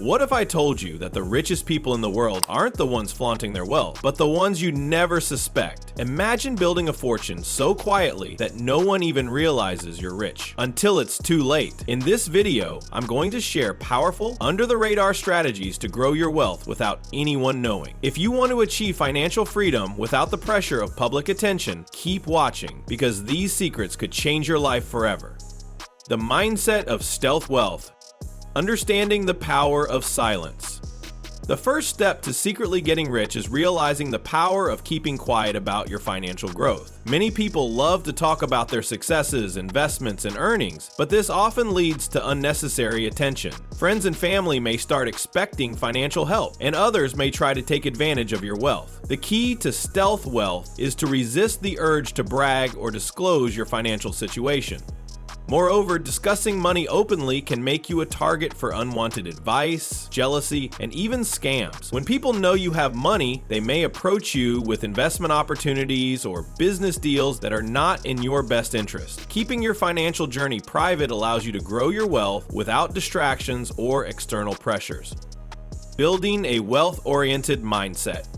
What if I told you that the richest people in the world aren't the ones flaunting their wealth, but the ones you never suspect? Imagine building a fortune so quietly that no one even realizes you're rich, until it's too late. In this video, I'm going to share powerful, under-the-radar strategies to grow your wealth without anyone knowing. If you want to achieve financial freedom without the pressure of public attention, keep watching, because these secrets could change your life forever. The mindset of stealth wealth. Understanding the power of silence. The first step to secretly getting rich is realizing the power of keeping quiet about your financial growth. Many people love to talk about their successes, investments, and earnings, but this often leads to unnecessary attention. Friends and family may start expecting financial help, and others may try to take advantage of your wealth. The key to stealth wealth is to resist the urge to brag or disclose your financial situation. Moreover, discussing money openly can make you a target for unwanted advice, jealousy, and even scams. When people know you have money, they may approach you with investment opportunities or business deals that are not in your best interest. Keeping your financial journey private allows you to grow your wealth without distractions or external pressures. Building a wealth-oriented mindset.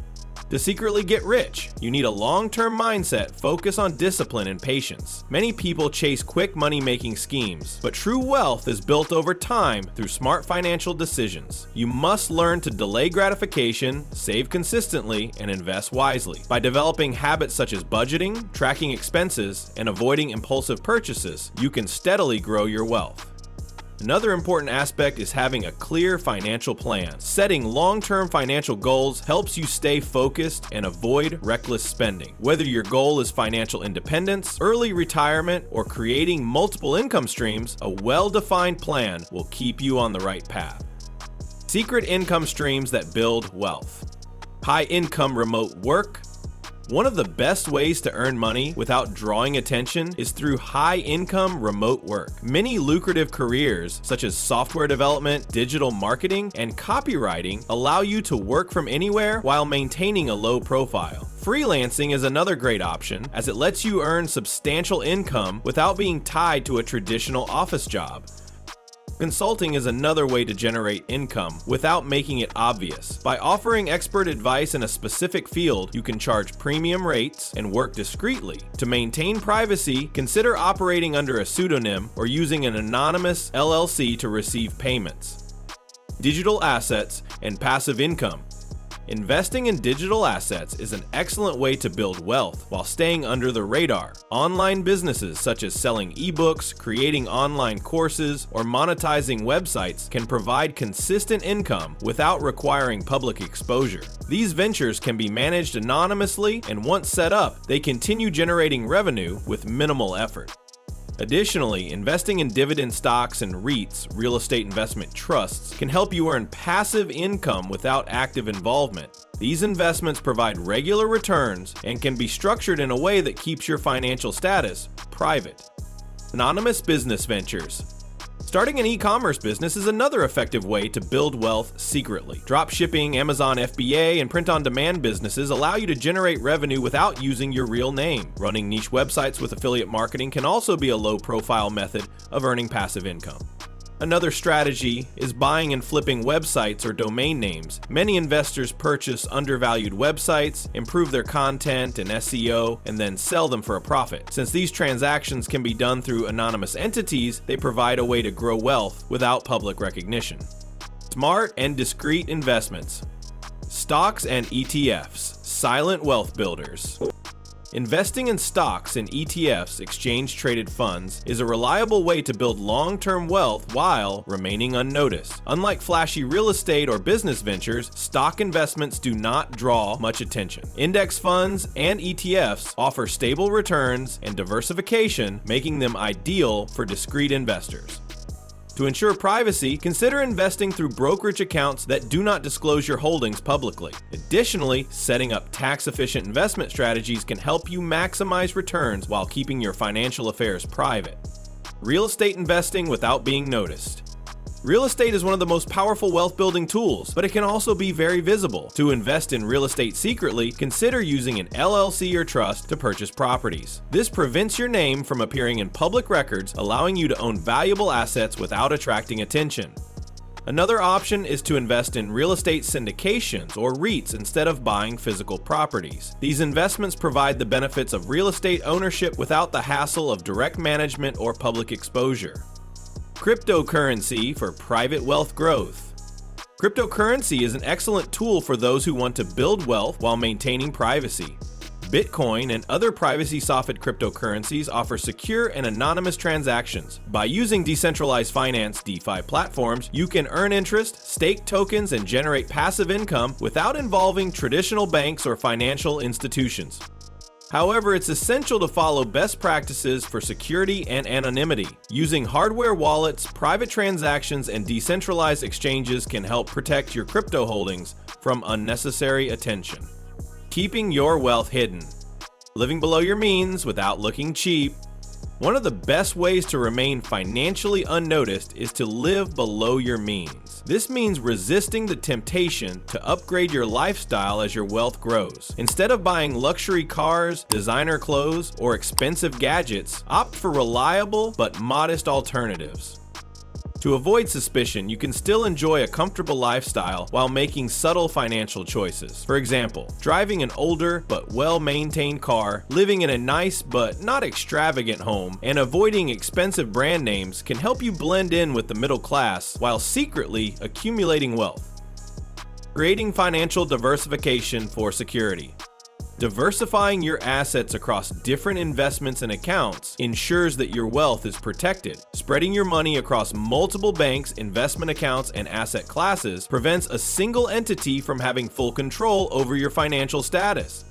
To secretly get rich, you need a long-term mindset focused on discipline and patience. Many people chase quick money-making schemes, but true wealth is built over time through smart financial decisions. You must learn to delay gratification, save consistently, and invest wisely. By developing habits such as budgeting, tracking expenses, and avoiding impulsive purchases, you can steadily grow your wealth. Another important aspect is having a clear financial plan. Setting long-term financial goals helps you stay focused and avoid reckless spending. Whether your goal is financial independence, early retirement, or creating multiple income streams, a well-defined plan will keep you on the right path. Secret income streams that build wealth. High-income remote work. One of the best ways to earn money without drawing attention is through high-income remote work. Many lucrative careers, such as software development, digital marketing, and copywriting, allow you to work from anywhere while maintaining a low profile. Freelancing is another great option, as it lets you earn substantial income without being tied to a traditional office job. Consulting is another way to generate income without making it obvious. By offering expert advice in a specific field, you can charge premium rates and work discreetly. To maintain privacy, consider operating under a pseudonym or using an anonymous LLC to receive payments. Digital assets and passive income. Investing in digital assets is an excellent way to build wealth while staying under the radar. Online businesses such as selling ebooks, creating online courses, or monetizing websites can provide consistent income without requiring public exposure. These ventures can be managed anonymously, and once set up, they continue generating revenue with minimal effort. Additionally, investing in dividend stocks and REITs, real estate investment trusts, can help you earn passive income without active involvement. These investments provide regular returns and can be structured in a way that keeps your financial status private. Anonymous business ventures. Starting an e-commerce business is another effective way to build wealth secretly. Dropshipping, Amazon FBA, and print-on-demand businesses allow you to generate revenue without using your real name. Running niche websites with affiliate marketing can also be a low-profile method of earning passive income. Another strategy is buying and flipping websites or domain names. Many investors purchase undervalued websites, improve their content and SEO, and then sell them for a profit. Since these transactions can be done through anonymous entities, they provide a way to grow wealth without public recognition. Smart and discreet investments. Stocks and ETFs, silent wealth builders. Investing in stocks and ETFs, exchange-traded funds, is a reliable way to build long-term wealth while remaining unnoticed. Unlike flashy real estate or business ventures, stock investments do not draw much attention. Index funds and ETFs offer stable returns and diversification, making them ideal for discreet investors. To ensure privacy, consider investing through brokerage accounts that do not disclose your holdings publicly. Additionally, setting up tax-efficient investment strategies can help you maximize returns while keeping your financial affairs private. Real estate investing without being noticed. Real estate is one of the most powerful wealth-building tools, but it can also be very visible. To invest in real estate secretly, consider using an LLC or trust to purchase properties. This prevents your name from appearing in public records, allowing you to own valuable assets without attracting attention. Another option is to invest in real estate syndications or REITs instead of buying physical properties. These investments provide the benefits of real estate ownership without the hassle of direct management or public exposure. Cryptocurrency for private wealth growth. Cryptocurrency is an excellent tool for those who want to build wealth while maintaining privacy. Bitcoin and other privacy-softened cryptocurrencies offer secure and anonymous transactions. By using decentralized finance (DeFi) platforms, you can earn interest, stake tokens, and generate passive income without involving traditional banks or financial institutions. However, it's essential to follow best practices for security and anonymity. Using hardware wallets, private transactions, and decentralized exchanges can help protect your crypto holdings from unnecessary attention. Keeping your wealth hidden. Living below your means without looking cheap. One of the best ways to remain financially unnoticed is to live below your means. This means resisting the temptation to upgrade your lifestyle as your wealth grows. Instead of buying luxury cars, designer clothes, or expensive gadgets, opt for reliable but modest alternatives. To avoid suspicion, you can still enjoy a comfortable lifestyle while making subtle financial choices. For example, driving an older but well-maintained car, living in a nice but not extravagant home, and avoiding expensive brand names can help you blend in with the middle class while secretly accumulating wealth. Creating financial diversification for security. Diversifying your assets across different investments and accounts ensures that your wealth is protected. Spreading your money across multiple banks, investment accounts, and asset classes prevents a single entity from having full control over your financial status.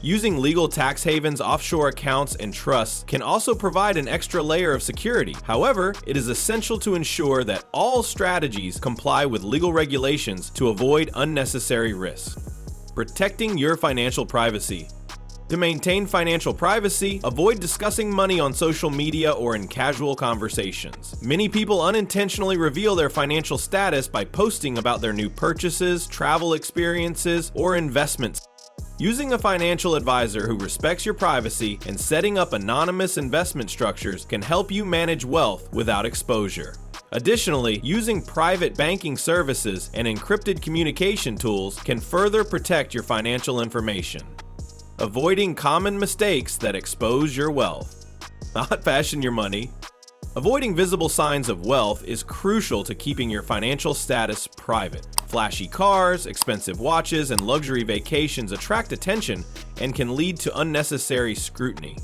Using legal tax havens, offshore accounts, and trusts can also provide an extra layer of security. However, it is essential to ensure that all strategies comply with legal regulations to avoid unnecessary risks. Protecting your financial privacy. To maintain financial privacy, avoid discussing money on social media or in casual conversations. Many people unintentionally reveal their financial status by posting about their new purchases, travel experiences, or investments. Using a financial advisor who respects your privacy and setting up anonymous investment structures can help you manage wealth without exposure. Additionally, using private banking services and encrypted communication tools can further protect your financial information. Avoiding common mistakes that expose your wealth. Not fashion your money. Avoiding visible signs of wealth is crucial to keeping your financial status private. Flashy cars, expensive watches, and luxury vacations attract attention and can lead to unnecessary scrutiny.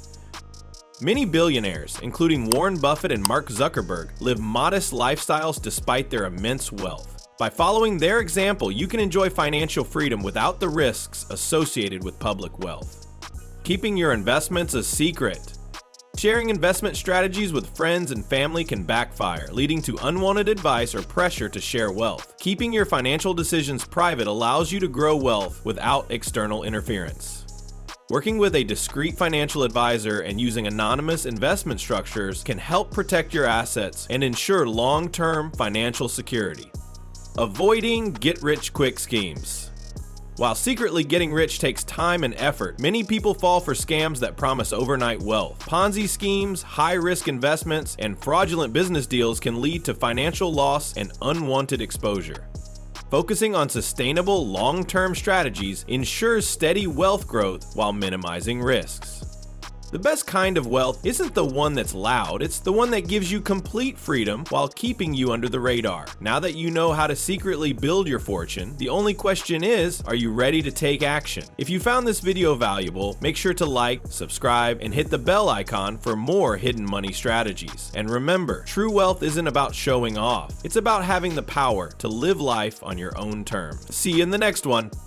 Many billionaires, including Warren Buffett and Mark Zuckerberg, live modest lifestyles despite their immense wealth. By following their example, you can enjoy financial freedom without the risks associated with public wealth. Keeping your investments a secret. Sharing investment strategies with friends and family can backfire, leading to unwanted advice or pressure to share wealth. Keeping your financial decisions private allows you to grow wealth without external interference. Working with a discreet financial advisor and using anonymous investment structures can help protect your assets and ensure long-term financial security. Avoiding get-rich-quick schemes. While secretly getting rich takes time and effort, many people fall for scams that promise overnight wealth. Ponzi schemes, high-risk investments, and fraudulent business deals can lead to financial loss and unwanted exposure. Focusing on sustainable, long-term strategies ensures steady wealth growth while minimizing risks. The best kind of wealth isn't the one that's loud, it's the one that gives you complete freedom while keeping you under the radar. Now that you know how to secretly build your fortune, the only question is, are you ready to take action? If you found this video valuable, make sure to like, subscribe, and hit the bell icon for more hidden money strategies. And remember, true wealth isn't about showing off, it's about having the power to live life on your own terms. See you in the next one.